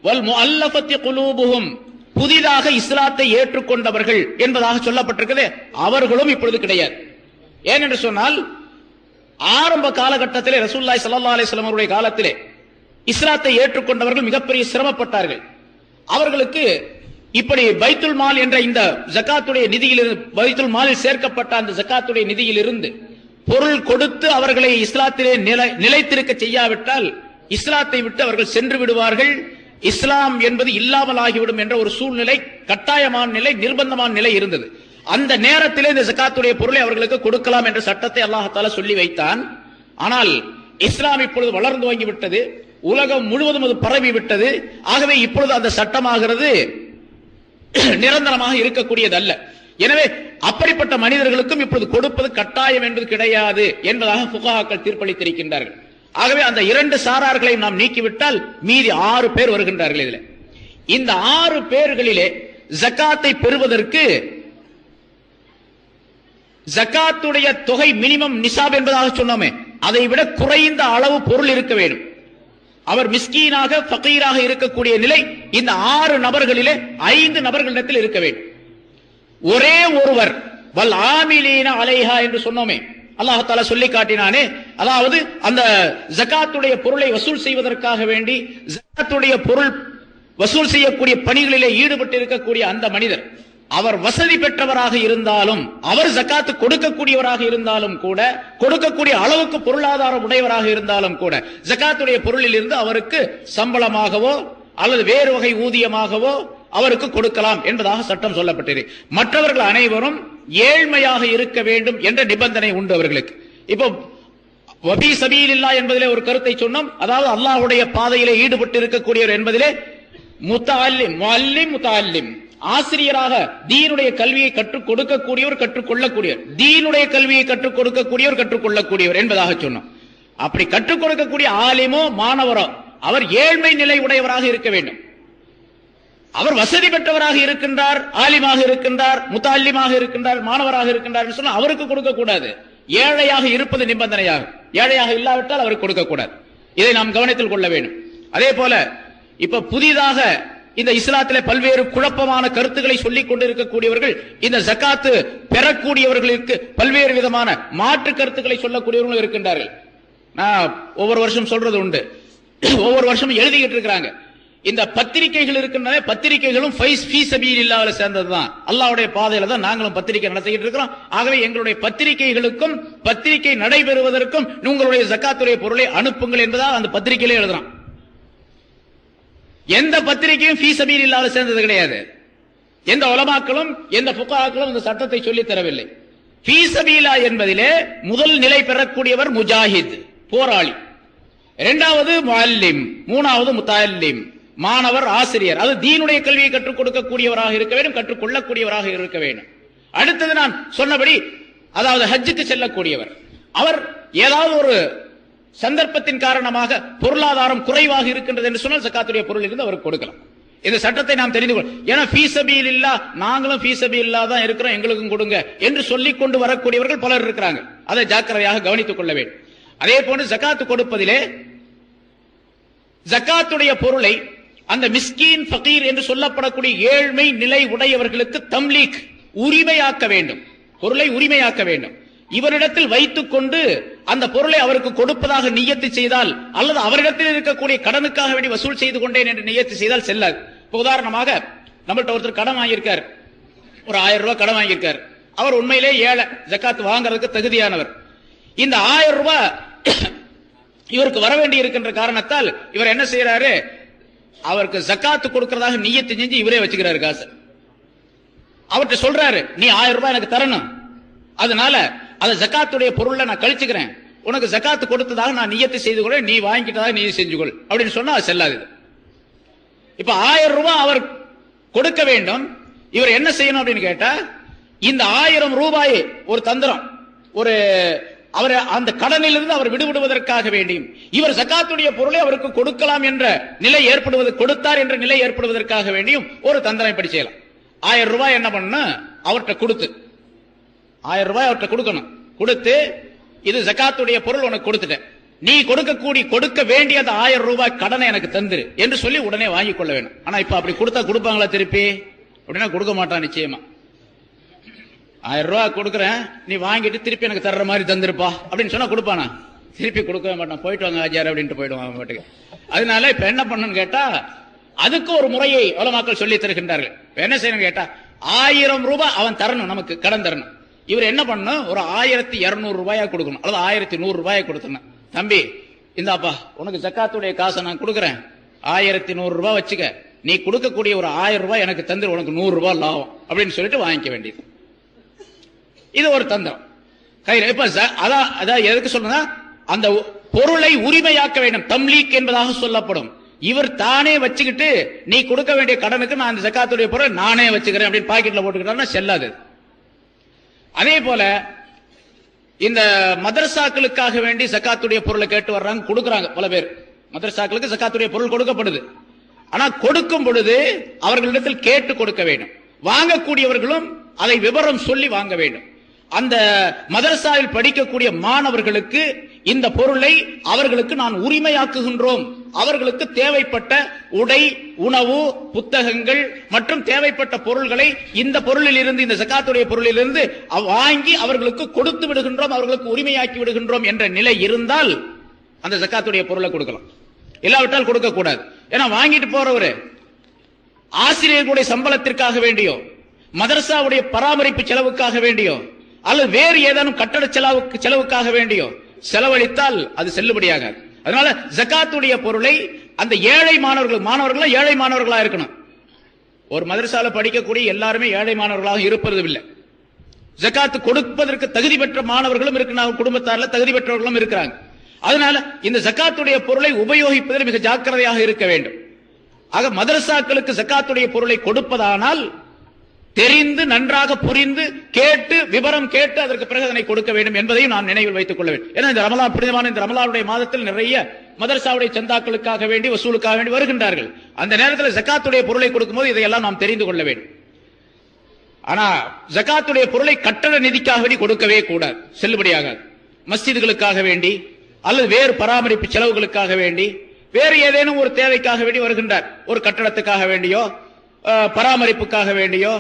வல் முஅல்லஃபத்தி குலூபுஹும், புதிதாக இஸ்லாத்தை ஏற்றுக்கொண்டவர்கள் என்பதாக சொல்லப்பட்டிருக்கிறது, அவர்களும் இப்பொழுது கிடையாது. ஏனென்று சொன்னால் ஆரம்ப காலகட்டத்திலே ரசூலுல்லாஹி ஸல்லல்லாஹு அலைஹி வஸல்லம் அவருடைய காலத்திலே இஸ்லாத்தை ஏற்றுக்கொண்டவர்கள் மிகப்பெரிய சிரமப்பட்டார்கள். அவர்களுக்கு இப்படி பைத்துல் மால் என்ற இந்த ஜகாத்துடைய நிதியிலிருந்து, பைத்துல் மாலில் சேர்க்கப்பட்ட அந்த ஜகாத்துடைய நிதியிலிருந்து பொருள் கொடுத்து அவர்களை இஸ்லாத்திலே நிலைத்திருக்க செய்யாவிட்டால் இஸ்லாத்தை விட்டு அவர்கள் சென்று விடுவார்கள், இஸ்லாம் என்பது இல்லாமல் ஆகிவிடும் என்ற ஒரு சூழ்நிலை, கட்டாயமான நிலை, நிர்பந்தமான நிலை இருந்தது. அந்த நேரத்திலே இந்த ஜகாத்துடைய பொருளை அவர்களுக்கு கொடுக்கலாம் என்ற சட்டத்தை அல்லாஹ் தஆலா சொல்லி வைத்தான். ஆனால் இஸ்லாம் இப்பொழுது வளர்ந்து துவங்கிவிட்டது, உலகம் முழுவதும் அது பரவி விட்டது. ஆகவே இப்பொழுது அந்த சட்டமாகிறது நிரந்தரமாக இருக்கக்கூடியது அல்ல. எனவே அப்படிப்பட்ட மனிதர்களுக்கும் இப்பொழுது கொடுப்பது கட்டாயம் என்பது கிடையாது என்பதாக ஃபுகாஹாக்கள் தீர்ப்பளித்திருக்கின்றார்கள். ஆகவே அந்த 2 சாரார்களையும் நாம் நீக்கிவிட்டால் மீதி 6 பேர் வருகின்றார்கள். இதில் இந்த 6 பேர்களிலே ஜகாத்தை பெறுவதற்கு ஜகாத்துடைய தொகை மினிமம் நிசாப் என்பதாக சொன்னோமே, அதை விட குறைந்த அளவு பொருள் இருக்க வேண்டும். அவர் மிஸ்கீனாக ஃபகீராக இருக்கக்கூடிய நிலை இந்த 6 நபர்களிலே 5 நபர்களிடத்தில் இருக்க வேண்டும். ஒரே ஒருவர் வல் ஆமிலீன அலைஹா என்று சொன்னோமே, அல்லாஹ் தஆலா சொல்லி காட்டினானே, அதாவது அந்த ஜகாத்துடைய பொருளை வசூல் செய்வதற்காக வேண்டி ஜகாத்துடைய பொருள் வசூல் செய்யக்கூடிய பணிகளிலே ஈடுபட்டு இருக்கக்கூடிய அந்த மனிதர், அவர் வசதி பெற்றவராக இருந்தாலும், அவர் ஜகாத்து கொடுக்கக்கூடியவராக இருந்தாலும் கூட, கொடுக்கக்கூடிய அளவுக்கு பொருளாதாரம் உடையவராக இருந்தாலும் கூட, ஜகாத்துடைய பொருளில் இருந்து அவருக்கு சம்பளமாகவோ அல்லது வேறு வகை ஊதியமாகவோ அவருக்கு கொடுக்கலாம் என்பதாக சட்டம் சொல்லப்பட்டது. மற்றவர்கள் அனைவரும் ஏழ்மையாக இருக்க வேண்டும் என்ற நிபந்தனை உண்டு அவர்களுக்கு. இப்போ வபி சபீலில்லாஹ் என்பதிலே ஒரு கருத்தை சொன்னோம். அதாவது அல்லாஹ்வுடைய பாதையிலே ஈடுபட்டு இருக்கக்கூடியவர் என்பதிலே முத்தஅல்லிம், முஅல்லிம், முத்தஅல்லிம், ஆசிரியராக தீனுடைய கல்வியை கற்றுக் கொடுக்கக்கூடியவர், கற்றுக்கொள்ளக்கூடியவர், தீனுடைய கல்வியை கற்றுக் கொடுக்கக்கூடியவர், கற்றுக்கொள்ளக்கூடியவர் என்பதாக சொன்னோம். அப்படி கற்றுக் கொடுக்கக்கூடிய ஆலிமோ மாணவரோ அவர் ஏழ்மை நிலை உடையவராக இருக்க வேண்டும். அவர் வசதி பெற்றவராக இருக்கின்றார், ஆலிமாக இருக்கின்றார், முத்தஅல்லிமாக இருக்கின்றார், மாணவராக இருக்கின்றார் என்று சொன்னால் அவருக்கு கொடுக்க கூடாது. ஏழையாக இருப்பது நிபந்தனையாகும். ஏழையாக இல்லாவிட்டால் அவருக்கு கொடுக்க கூடாது. இதை நாம் கவனத்தில் கொள்ள வேண்டும். அதே போல இப்ப புதிதாக இந்த இஸ்லாத்திலே பல்வேறு குழப்பமான கருத்துக்களை சொல்லிக் கொண்டிருக்கக்கூடியவர்கள், இந்த ஜகாத்து பெறக்கூடியவர்களுக்கு பல்வேறு விதமான மாற்று கருத்துக்களை சொல்லக்கூடியவர்களும் இருக்கின்றார்கள். நான் ஒவ்வொரு வருஷம் சொல்றது உண்டு, ஒவ்வொரு வருஷமும் எழுதிக்கிட்டு இருக்கிறாங்க. இந்த பத்திரிகைகள் இருக்கின்றன, பத்திரிகைகளும் ஃபீ சபீலில்லாஹ்ல சேர்ந்ததுதான், அல்லாஹ்வுடைய பாதையில தான் நாங்களும் பத்திரிகை நடத்திக்கிட்டு இருக்கிறோம். ஆகவே எங்களுடைய பத்திரிகைகளுக்கும் பத்திரிகை நடைபெறுவதற்கும் உங்களுடைய ஜகாத்துடைய பொருளை அனுப்புங்கள் என்பதாக அந்த பத்திரிகையிலே எழுதுறான். எந்த பத்திரிகையும் ஃபீ சபீலில்லாஹ்ல சேர்ந்தது கிடையாது. எந்த உலமாக்களும் எந்த ஃபுகாஹாக்களும் இந்த சட்டத்தை சொல்லி தரவில்லை. ஃபீ சபீலில்லாஹ் என்பதிலே முதல் நிலை பெறக்கூடியவர் முஜாஹித், போராளி, இரண்டாவது முஅல்லிம், மூணாவது முத்தஅல்லிம், மாணவர், ஆசிரியர், அது தீனுடைய கல்வியை கற்றுக் கொடுக்கக்கூடியவராக இருக்க வேண்டும், கற்றுக்கொள்ளக்கூடியவராக இருக்க வேண்டும். அடுத்தது நான் சொன்னபடி அதாவது ஹஜ்ஜுக்கு செல்லக்கூடியவர், அவர் ஏதாவது ஒரு சந்தர்ப்பத்தின் காரணமாக பொருளாதாரம் குறைவாக இருக்கின்றது என்று சொன்னால் ஜகாத்துடைய பொருள் இருந்து அவருக்கு கொடுக்கலாம். இந்த சட்டத்தை நாம் தெரிந்து கொள்ள, ஏன்னா ஃபீ சபீலில்லாஹ், நாங்களும் ஃபீ சபீலில்லாஹ் தான் இருக்கிறோம், எங்களுக்கும் கொடுங்க என்று சொல்லிக் கொண்டு வரக்கூடியவர்கள் பலர் இருக்கிறாங்க. அதை ஜாக்கிரதையாக கவனித்துக் கொள்ள வேண்டும். அதே போன்று ஜகாத்து கொடுப்பதிலே ஜகாத்துடைய பொருளை அந்த மிஸ்கீன், ஃபகீர் என்று சொல்லப்படக்கூடிய ஏழ்மை நிலை உடையவர்களுக்கு தம்லீக், உரிமையாக்க வேண்டும், பொருளை உரிமையாக்க வேண்டும். இவரிடத்தில் வைத்துக் கொண்டு அந்த பொருளை அவருக்கு கொடுப்பதாக நியத்து செய்தால், அல்லது அவரிடத்தில் இருக்கக்கூடிய கடனுக்காக வேண்டி வசூல் செய்து கொண்டேன் என்று நியத்து செய்தால் செல்லாது. இப்போ உதாரணமாக நம்மள்ட்ட ஒருத்தர் கடன் வாங்கியிருக்கார், ஒரு 1000 ரூபாய் கடன் வாங்கியிருக்கார். அவர் உண்மையிலே ஏழை, ஜகாத் வாங்குறதுக்கு தகுதியானவர். இந்த 1000 ரூபாய் இவருக்கு வர வேண்டி இருக்கின்ற காரணத்தால் இவர் என்ன செய்யறாரு, அவருக்கு ஜகாத்து கொடுக்கிறதாக நியத்து செஞ்சு இவரே வச்சுக்கிறாரு காசு. அவர்கிட்ட சொல்றாரு, நீ 1000 ரூபாய் எனக்கு தரணும், அதனால அந்த ஜகாத்துடைய பொருளை நான் கழிச்சுக்கிறேன், உனக்கு ஜகாத்து கொடுத்ததாக நான் நியத்து செய்து கொள்ள, நீ வாங்கிட்டதாக நீ செஞ்சுக்கொள் அப்படின்னு சொன்னா அது செல்லாது. இப்ப 1000 ரூபாய் அவர் கொடுக்க வேண்டும். இவர் என்ன செய்யணும் அப்படின்னு கேட்டா, இந்த 1000 ரூபாயை ஒரு தந்திரம், ஒரு அவர் அந்த கடனிலிருந்து அவர் விடுபடுவதற்காக வேண்டியும், இவர் ஜகாத்துடைய பொருளை அவருக்கு கொடுக்கலாம் என்ற நிலை ஏற்படுவது, கொடுத்தார் என்ற நிலை ஏற்படுவதற்காக வேண்டியும் ஒரு தந்திரம் இப்படி செய்யலாம். 1000 ரூபாய் என்ன பண்ண, அவர்கிட்ட கொடுத்து 1000 ரூபாய் அவர்கிட்ட கொடுக்கணும். கொடுத்து, இது ஜகாத்துடைய பொருள் உனக்கு கொடுத்துட்டேன், நீ கொடுக்க வேண்டிய அந்த 1000 ரூபாய் கடனை எனக்கு தந்துரு என்று சொல்லி உடனே வாங்கிக் கொள்ள வேண்டும். ஆனா இப்ப அப்படி கொடுத்தா கொடுப்பாங்களா திருப்பி? அப்படின்னா கொடுக்க மாட்டான் நிச்சயமா. 1000 ரூபாய் கொடுக்குறேன், நீ வாங்கிட்டு திருப்பி எனக்கு தர்ற மாதிரி தந்துருப்பா அப்படின்னு சொன்னா கொடுப்பானா? திருப்பி கொடுக்கவே மாட்டான். போயிட்டு வாங்க ஆஜார் அப்படின்ட்டு போயிடுவாங்க பாட்டுக்கு. அதனால இப்ப என்ன பண்ணணும்னு கேட்டா, அதுக்கு ஒரு முறையை உலமாக்கள் சொல்லி தருகின்றார்கள். என்ன செய்யணும் கேட்டா, 1000 ரூபாய் அவன் தரணும், நமக்கு கடன் தரணும். இவர் என்ன பண்ண, ஒரு 1200 ரூபாயா கொடுக்கணும் அல்லது 1100 ரூபாயை கொடுத்தேன். தம்பி இந்தாப்பா உனக்கு ஜக்காத்துடைய காசை நான் கொடுக்கறேன், 1100 ரூபாய் வச்சுக்க, நீ கொடுக்கக்கூடிய ஒரு 1000 ரூபாய் எனக்கு தந்து உனக்கு 100 ரூபாய் லாபம் அப்படின்னு சொல்லிட்டு வாங்கிக்க வேண்டியது. இது ஒரு தந்திரம். இப்ப அதான் எதுக்கு சொல்லுங்க, அந்த பொருளை உரிமையாக்க வேண்டும், தம்லீக் என்பதாக சொல்லப்படும். இவர் தானே வச்சுக்கிட்டு நீ கொடுக்க வேண்டிய கடனுக்கு நான் அந்த ஜக்காத்துடைய பொருள் நானே வச்சுக்கிறேன் அப்படின்னு பாக்கெட்ல போட்டுக்கிட்டா செல்லாது. அதே போல இந்த மதரசாக்களுக்காக வேண்டி ஜக்காத்துடைய பொருளை கேட்டு வர்றாங்க, கொடுக்கறாங்க பல பேர். மதரசாக்களுக்கு ஜக்காத்துடைய பொருள் கொடுக்கப்படுது. ஆனா கொடுக்கும் பொழுது அவர்களிடத்தில் கேட்டு கொடுக்க வேண்டும். வாங்கக்கூடியவர்களும் அதை விவரம் சொல்லி வாங்க வேண்டும். அந்த மதரசாவில் படிக்கக்கூடிய மாணவர்களுக்கு இந்த பொருளை அவர்களுக்கு நான் உரிமையாக்குகின்றோம், அவர்களுக்கு தேவைப்பட்ட உடை, உணவு, புத்தகங்கள் மற்றும் தேவைப்பட்ட பொருள்களை இந்த பொருளில் இருந்து, இந்த ஜக்காத்துடைய பொருளில் இருந்து வாங்கி அவர்களுக்கு கொடுத்து விடுகின்றோம், அவர்களுக்கு உரிமையாக்கி விடுகின்றோம் என்ற நிலை இருந்தால் அந்த ஜக்காத்துடைய பொருளை கொடுக்கலாம். இல்லாவிட்டால் கொடுக்க கூடாது. ஏன்னா வாங்கிட்டு போறவரு ஆசிரியர்களுடைய சம்பளத்திற்காக வேண்டியோ, மதரசாவுடைய பராமரிப்பு செலவுக்காக வேண்டியோ, அல்லது வேறு ஏதேனும் கட்டட செலவுக்காக வேண்டியோ செலவழித்தால் அது செல்லுபடியாகாது. அதனால ஜக்காத்துடைய பொருளை அந்த ஏழை மாணவர்கள் ஏழை மாணவர்களா இருக்கணும். ஒரு மதரசால படிக்கக்கூடிய எல்லாருமே ஏழை மாணவர்களாக இருப்பது இல்லை. ஜக்காத்து கொடுப்பதற்கு தகுதி பெற்ற மாணவர்களும் இருக்கிறாங்க, குடும்பத்தாரில் தகுதி பெற்றவர்களும் இருக்கிறாங்க. அதனால இந்த ஜக்காத்துடைய பொருளை உபயோகிப்பதில் மிக ஜாக்கிரதையாக இருக்க வேண்டும். ஆக மதரசாக்களுக்கு ஜக்காத்துடைய பொருளை கொடுப்பதானால் தெரிந்து நன்றாக புரிந்து கேட்டு விவரம் கேட்டு அதற்கு பிறகு அதனை கொடுக்க வேண்டும் என்பதையும் நாம் நினைவில் வைத்துக் கொள்ள வேண்டும். ஏன்னா இந்த ரமலான், புனிதமான இந்த ரமலானுடைய மாதத்தில் நிறைய மதரசாவுடைய சந்தாக்களுக்காக வேண்டி, வசூலுக்காக வேண்டி வருகின்றார்கள். அந்த நேரத்தில் ஜக்காத்துடைய பொருளை கொடுக்கும்போது இதையெல்லாம் நாம் தெரிந்து கொள்ள வேண்டும். ஆனா ஜக்காத்துடைய பொருளை கட்டட நிதிக்காக வேண்டி கொடுக்கவே கூடாது, செல்லுபடியாகாது. மஸ்ஜிதுகளுக்காக வேண்டி அல்லது வேறு பராமரிப்பு செலவுகளுக்காக வேண்டி, வேறு ஏதேனும் ஒரு தேவைக்காக வேண்டி வருகின்றார், ஒரு கட்டடத்துக்காக வேண்டியோ பராமரிப்புக்காக வேண்டியோ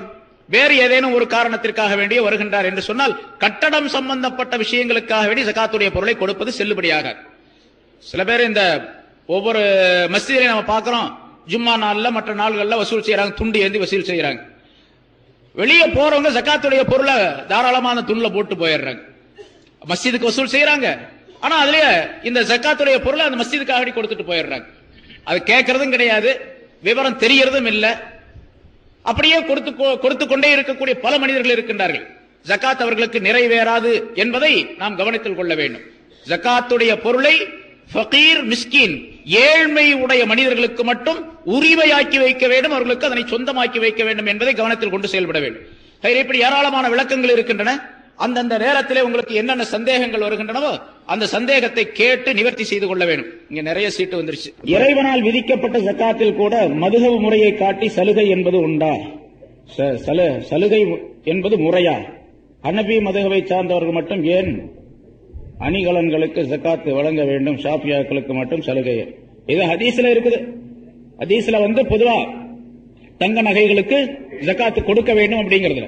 வேறு ஏதேனும் ஒரு காரணத்திற்காக வேண்டியோ வருகின்றார் என்று சொன்னால் கட்டடம் சம்பந்தப்பட்ட விஷயங்களுக்காக வேண்டி ஜக்காத்துடைய பொருளை கொடுப்பது செல்லுபடியாகாது. சில பேர் இந்த ஒவ்வொரு மஸ்ஜிதிலையும் நம்ம பார்க்கிறோம், ஜும்மா நாள்ல மற்ற நாள்கள்ல வசூல் செய்யறாங்க, துண்டு ஏந்தி வசூல் செய்யறாங்க. வெளியே போறவங்க ஜக்காத்துடைய பொருளை தாராளமான துண்டுல போட்டு போயிடுறாங்க, மஸ்ஜிதுக்கு வசூல் செய்யறாங்க. ஆனா அதுலயே இந்த ஜக்காத்துடைய பொருளை அந்த மஸ்ஜிதுக்காக கொடுத்துட்டு போயிடுறாங்க. அது கேட்கறதும் கிடையாது, விவரம் தெரியறதும் இல்லை. அப்படியே கொடுத்து கொண்டே இருக்கக்கூடிய பல மனிதர்கள் இருக்கின்றார்கள். ஜக்காத் அவர்களுக்கு நிறைவேறாது என்பதை நாம் கவனத்தில் கொள்ள வேண்டும். ஜக்காத்துடைய பொருளை ஃபகீர், மிஸ்கின், ஏழ்மை உடைய மனிதர்களுக்கு மட்டும் உரிமையாக்கி வைக்க வேண்டும், அவர்களுக்கு அதனை சொந்தமாக்கி வைக்க வேண்டும் என்பதை கவனத்தில் கொண்டு செயல்பட வேண்டும். இப்படி ஏராளமான விளக்கங்கள் இருக்கின்றன. அந்தந்த நேரத்திலே உங்களுக்கு என்னென்ன சந்தேகங்கள் வருகின்றனவோ அந்த சந்தேகத்தை கேட்டு நிவர்த்தி செய்து கொள்ள வேண்டும். இங்க நிறைய சீட்டு வந்துருச்சு. இறைவனால் விதிக்கப்பட்ட ஜக்காத்தில் கூட மதுஹப் முறையை காட்டி சலுகை என்பது உண்டா? சலுகை என்பது முறையா? ஹனபி மதுஹபை சார்ந்தவர்கள் மட்டும் ஏன் அணிகலன்களுக்கு ஜக்காத்து வழங்க வேண்டும், ஷாஃபியாக்களுக்கு மட்டும் சலுகை? இது ஹதீஸ்ல இருக்குது. ஹதீஸ்ல பொதுவா தங்க நகைகளுக்கு ஜக்காத்து கொடுக்க வேண்டும் அப்படிங்கிறது.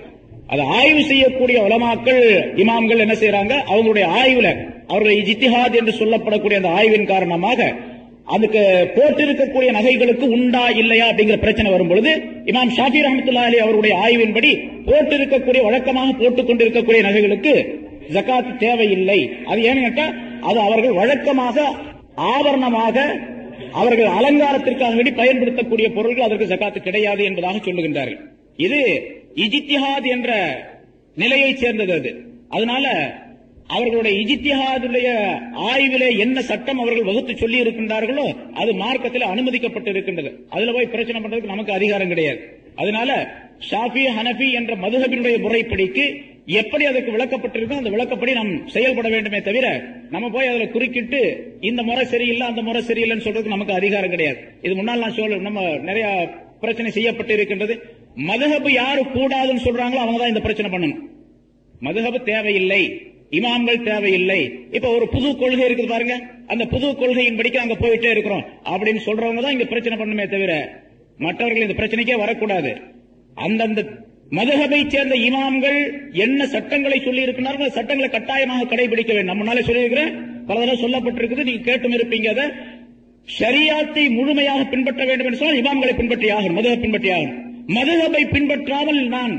அதை ஆய்வு செய்யக்கூடிய உலமாக்கள், இமாம்கள் என்ன செய்யறாங்க, அவங்களுடைய ஆய்வுல அவருடைய இஜ்திஹாத் என்று சொல்லப்படக்கூடிய அந்த ஆய்வின் காரணமாக அதுக்கு போட்டிருக்கக்கூடிய நகைகளுக்கு உண்டா இல்லையா அப்படிங்கிற பிரச்சனை வரும் பொழுது இமாம் ஷாஃபி ரஹ்மத்துல்லாஹி அலைஹி அவருடைய ஆய்வின்படி போட்டிருக்கக்கூடிய, வழக்கமாக போட்டுக் கொண்டிருக்கக்கூடிய நகைகளுக்கு ஜக்காத் தேவையில்லை. அது ஏன்னு கேட்டா அது அவர்கள் வழக்கமாக ஆபரணமாக அவர்கள் அலங்காரத்திற்காக வேண்டி பயன்படுத்தக்கூடிய பொருட்கள், அதற்கு ஜக்காத்து கிடையாது என்பதாக சொல்லுகின்றார்கள். இது இஜ்திஹாத் என்ற நிலையை சேர்ந்தது. அது அதனால அவர்களுடைய இஜ்திஹாதுடைய ஆய்விலே என்ன சட்டம் அவர்கள் வகுத்து சொல்லி இருக்கின்றார்களோ அது மார்க்கத்தில் அனுமதிக்கப்பட்டு இருக்கின்றது. அதுல போய் பிரச்சனை பண்றதுக்கு நமக்கு அதிகாரம் கிடையாது. அதனால ஷாஃபி, ஹனபி என்ற மதுஹபினுடைய முறைப்படிக்கு எப்படி அதுக்கு விளக்கப்பட்டிருக்கோ அந்த விளக்கப்படி நாம் செயல்பட வேண்டுமே தவிர நம்ம போய் அதுல குறுக்கிட்டு இந்த முறை சரியில்லை அந்த முறை சரியில்லைன்னு சொல்றதுக்கு நமக்கு அதிகாரம் கிடையாது. இது முன்னால் நான் நம்ம நிறைய பிரச்சனை செய்யப்பட்டு இருக்கின்றது. மதுஹப் யாரு கூடாதுன்னு சொல்றாங்களோ அவங்க தான் இந்த பிரச்சனை பண்ணணும். மதுஹப் தேவையில்லை, இமாம்கள் தேவையில்லை. இப்ப ஒரு புது கொள்கை இருக்குது பாருங்க, அந்த புது கொள்கையின் படிக்க அங்க போயிட்டே இருக்கிறோம் அப்படின்னு சொல்றவங்க தான் இங்க பிரச்சனை பண்ணுமே தவிர மற்றவர்கள் இந்த பிரச்சனைக்கே வரக்கூடாது. அந்தந்த மதுஹபை சேர்ந்த இமாம்கள் என்ன சட்டங்களை சொல்லி இருக்கிறார்கள், சட்டங்களை கட்டாயமாக கடைபிடிக்க வேண்டும். நம்ம முன்னாலே சொல்லியிருக்கிறேன், பல தடவை சொல்லப்பட்டிருக்குது, நீங்க கேட்டும் இருப்பீங்க. அதை ஷரியாத்தை முழுமையாக பின்பற்ற வேண்டும் என்று சொன்னால் இமாம்களை பின்பற்றியாகும், மதுஹப் பின்பற்றியாகும். மதுஹபை பின்பற்றாமல் நான்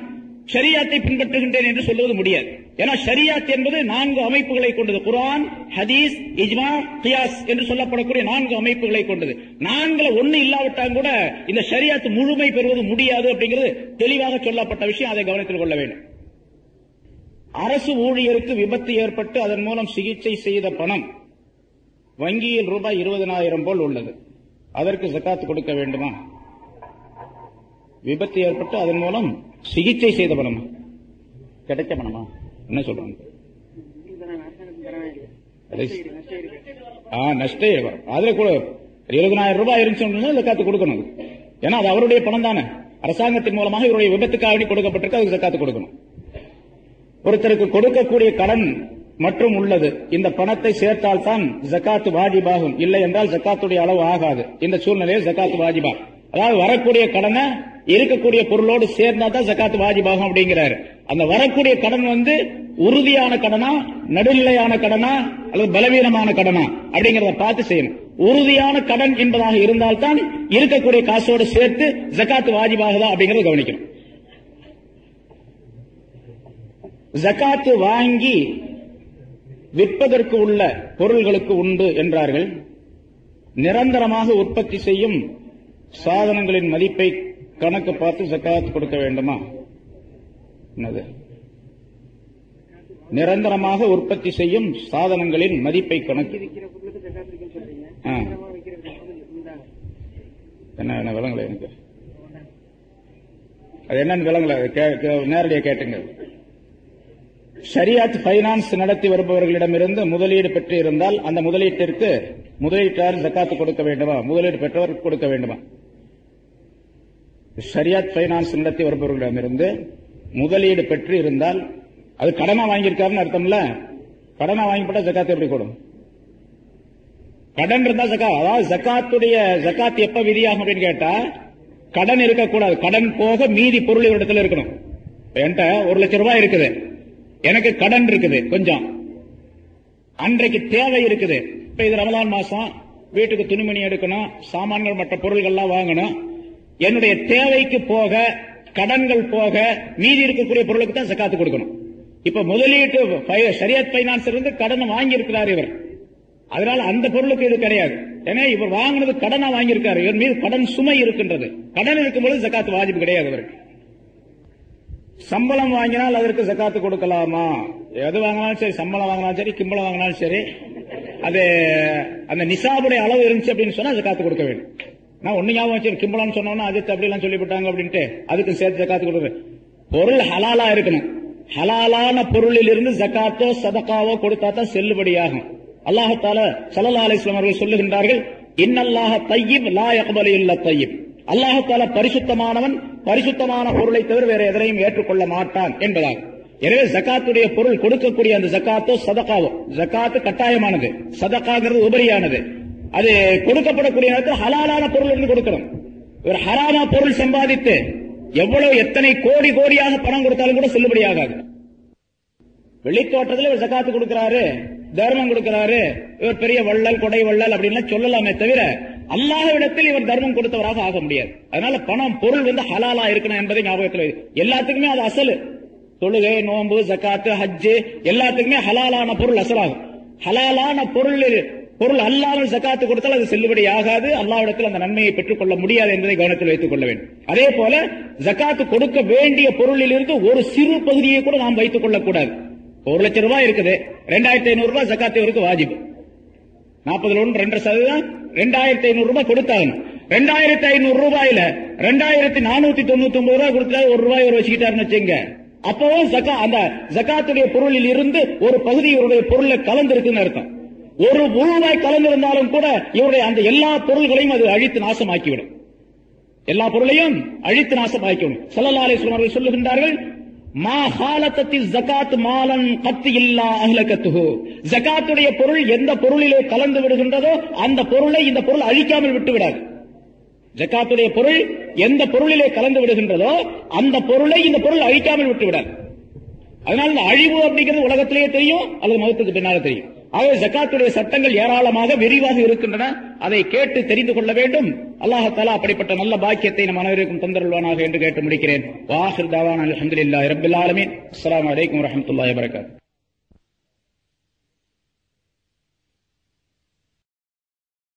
ஷரியாத்தை பின்பற்றுகின்றேன் என்று சொல்வது முடியாது. ஏன்னா ஷரியாத் என்பது 4 அமைப்புகளை கொண்டது. குர்ஆன், ஹதீஸ், இஜ்மா, கியாஸ் என்று சொல்லப்படக்கூடிய 4 அமைப்புகளை கொண்டது. 4ல ஒண்ணு இல்லாவிட்டால் கூட இந்த ஷரியாத் முழுமை பெறுவது முடியாது அப்படிங்கிறது தெளிவாக சொல்லப்பட்ட விஷயம். அதை கவனத்தில் கொள்ள வேண்டும். அரசு ஊழியருக்கு விபத்து ஏற்பட்டு அதன் மூலம் சிகிச்சை செய்த பணம் வங்கியில் ரூபாய் 20,000 போல் உள்ளது. அதற்கு ஜகாத் கொடுக்க வேண்டுமா? விபத்து ஏற்பட்டு அதன் மூலம் சிகிச்சை செய்த பணமா, கிடைச்ச பணமா, என்ன சொல்றாங்க? நஷ்டம். அதுல கூட 20,000 ரூபாய் இருந்துச்சு ஜகாத்து கொடுக்கணும். ஏன்னா அது அவருடைய பணம் தானே, அரசாங்கத்தின் மூலமாக இவருடைய விபத்துக்காக கொடுக்கப்பட்டிருக்கு, அதுக்கு ஜகாத்து கொடுக்கணும். ஒருத்தருக்கு கொடுக்கக்கூடிய கடன் மற்றும் உள்ளது, இந்த பணத்தை சேர்த்தால் தான் ஜகாத்து வாஜிபாகும், இல்லை என்றால் ஜகாத்துடைய அளவு ஆகாது. இந்த சூழ்நிலையில் ஜகாத்து வாஜிபா, அதாவது வரக்கூடிய கடனை இருக்கக்கூடிய பொருளோடு சேர்ந்தா தான் ஜகாத்து வாஜிபாகும் அப்படிங்கிறாரு. அந்த வரக்கூடிய கடன் உறுதியான கடனா, நடுநிலையான கடனா, அல்லது பலவீனமான கடனா அப்படிங்கறத பார்த்து செய்யணும். உறுதியான கடன் என்பதாக இருந்தால் தான் இருக்கக்கூடிய காசோடு சேர்த்து ஜகாத்து வாஜிபாகுதா அப்படிங்கறத கவனிக்கணும். ஜகாத்து வாங்கி விற்பதற்கு உள்ள பொருள்களுக்கு உண்டு என்றார்கள். நிரந்தரமாக உற்பத்தி செய்யும் சாதனங்களின் மதிப்பை கணக்கு பார்த்து ஜகாத் கொடுக்க வேண்டுமா? என்னது? நிரந்தரமாக உற்பத்தி செய்யும் சாதனங்களின் மதிப்பை கணக்கு என்ன விளங்கல எனக்கு, அது என்னன்னு விளங்கல, நேரடியாக கேட்டுங்க. ஷரியாத் பைனான்ஸ் நடத்தி வருபவர்களிடமிருந்து முதலீடு பெற்று இருந்தால் அந்த முதலீட்டிற்கு முதலீட்டாளர் ஜகாத்து கொடுக்க வேண்டுமா, முதலீடு பெற்றவர் கொடுக்க வேண்டுமா? ஷரியாத் பைனான்ஸ் நடத்தி வருபவர்களிடமிருந்து முதலீடு பெற்று இருந்தால் அது கடனா வாங்கியிருக்காருன்னு அர்த்தம்ல. கடனா வாங்கிப்பட்டா ஜகாத்து எப்படி கொடுக்கும்? கடன் இருந்தா ஜகாத், அதாவது ஜகாத் எப்ப விதியாகும் அப்படின்னு கேட்டா, கடன் இருக்கக்கூடாது. கடன் போக மீதி பொருள் ஒரு இடத்துல இருக்கணும். என்கிட்ட 1 லட்சம் ரூபாய் இருக்குது, எனக்கு கடன் இருக்குது கொஞ்சம், அன்றைக்கு தேவை இருக்குது. இப்ப இது ரமலான் மாசம், வீட்டுக்கு துணிமணி எடுக்கணும், சாமான்கள் மற்ற பொருள்கள்லாம் வாங்கணும். என்னுடைய தேவைக்கு போக, கடன்கள் போக மீதி இருக்கக்கூடிய பொருளுக்கு தான் ஜகாத்து கொடுக்கணும். இப்ப முதலீட்டு ஷரியத் பைனான்ஸ் இருந்து கடன் வாங்கி இருக்கிறார் இவர், அதனால அந்த பொருளுக்கு இது கிடையாது. ஏன்னா இவர் வாங்கினது கடனா வாங்கியிருக்காரு, இவர் மீது கடன் சுமை இருக்கின்றது. கடன் இருக்கும்போது ஜகாத்து வாஜிப் கிடையாது அவருக்கு. சம்பளம் வாங்கினால் அதற்கு ஜகாத்து கொடுக்கலாமா? எது வாங்கினாலும் சரி, சம்பளம் வாங்கினாலும் சரி, கிம்பளம் வாங்கினாலும் சரி, அது அந்த நிசாபுடைய அளவு இருந்துச்சு அப்படின்னு சொன்னா ஜகாத்து கொடுக்க வேண்டும். நான் ஒண்ணு ஞாபகம் வச்சு, கிம்பளம் சொன்னோம்னா அதுக்கு அப்படிலாம் சொல்லிவிட்டாங்க அப்படின்ட்டு அதுக்கு சேர்த்து ஜகாத்து கொடுக்க. பொருள் ஹலாலா இருக்கணும். ஹலாலான பொருளில் இருந்து ஜகாத்தோ சதகாவோ கொடுத்தா தான் செல்லுபடியாகும். அல்லாஹ் தஆலா ஸல்லல்லாஹு அலைஹி வஸல்லம் அவர்கள் சொல்லுகின்றார்கள், இன்னல்லாஹ தய்யிப் லா யக்பலு இல்லா தய்யிப். அல்லாஹ் தஆலா பரிசுத்தமானவன், பரிசுத்தமான பொருளை தவிர வேற எதனையும் ஏற்றுக்கொள்ள மாட்டான் என்பதாக. எனவே ஜகாத்துடைய பொருள் கொடுக்கக்கூடிய அந்த ஜகாத்தோ சதகாவோ, ஜகாத்து கட்டாயமானது, சதகாங்கிறது உபரியானது. அது கொடுக்கப்படக்கூடிய நேரத்தில் ஹலாலான பொருள் இருந்து கொடுக்கணும். ஒரு ஹராமா பொருள் சம்பாதித்து எவ்வளவு எத்தனை கோடி கோடியாக பணம் கொடுத்தாலும் கூட செல்லுபடியாகாது. வெளித்தோட்டத்தில் இவர் ஜகாத்து கொடுக்கிறாரு, தர்மம் கொடுக்கிறாரு, இவர் பெரிய வள்ளல், கொடை வள்ளல் அப்படின்னு சொல்லலாமே தவிர அல்லாஹ்விடத்தில் இவர் தர்மம் கொடுத்தவராக ஆக முடியாது. அதனால பணம் பொருள் ஹலாலா இருக்கணும் என்பதை ஞாபகத்தில். எல்லாத்துக்குமே அது அசலு. தொழுகை, நோன்பு, ஜகாத்து, ஹஜ்ஜு எல்லாத்துக்குமே ஹலாலான பொருள் அசலாகும். ஹலாலான பொருள் அல்லாமல் ஜகாத்து கொடுத்தால் அது செல்லுபடி ஆகாது, அல்லாஹ்விடத்தில் அந்த நன்மையை பெற்றுக் கொள்ள முடியாது என்பதை கவனத்தில் வைத்துக் கொள்ள வேண்டும். அதே போல ஜகாத்து கொடுக்க வேண்டிய பொருளில் இருந்து ஒரு சிறு பகுதியை கூட நாம் வைத்துக் கொள்ளக்கூடாது. 1 லட்சம் ரூபாய் இருக்குது, 2,500 ரூபாய் ஜகாத்து இவருக்கு வாஜிப். 40 2,500 ரூபாய் கொடுத்தாங்க. 2,500 ரூபாயில 2,499 ரூபாய் கொடுத்தா 1 ரூபாய் ஒரு வச்சுக்கிட்டாருன்னு வச்சுங்க. அப்பவும் அந்த ஜகாத்துடைய பொருளில் இருந்து ஒரு பகுதி இவருடைய பொருளை கலந்திருக்குன்னு அர்த்தம். 1 ரூபாய் கலந்திருந்தாலும் கூட இவருடைய அந்த எல்லா பொருள்களையும் அது அழித்து நாசமாக்கிவிடும். எல்லா பொருளையும் அழித்து நாசமாக்கிவிடும். ஸல்லல்லாஹு அலைஹி வஸல்லம் அவர்கள் சொல்லுகின்றார்கள், மா ஹாலத்தத்தில் ஜகாத் மாலன் கத்தி இல்லா அஹ்லகத்துஹு. ஜகாத்துடைய பொருள் எந்த பொருளிலே கலந்து விடுகின்றதோ அந்த பொருளை இந்த பொருள் அழிக்காமல் விட்டு விடாது. ஜகாத்துடைய பொருள் எந்த பொருளிலே கலந்து விடுகின்றதோ அந்த பொருளை இந்த பொருள் அழிக்காமல் விட்டு விடாது. அதனால இந்த அழிவு அப்படிங்கிறது உலகத்திலேயே தெரியும் அல்லது மௌத்துக்கு பின்னால தெரியும். ஆகவே ஜகாத்துடைய சட்டங்கள் ஏராளமாக விரிவாக இருக்கின்றன. அதை கேட்டு தெரிந்து கொள்ள வேண்டும். அல்லாஹ் அப்படிப்பட்ட நல்ல பாக்கியத்தை நம் அனைவருக்கும் தந்தருள்வானாக என்று கேட்டு முடிக்கிறேன். வாஹிர் தாவானா அல்ஹம்துலில்லாஹி ரப்பில் ஆலமீன். அஸ்ஸலாமு அலைக்கும் வரஹ்மத்துல்லாஹி வபரகாத்துஹு.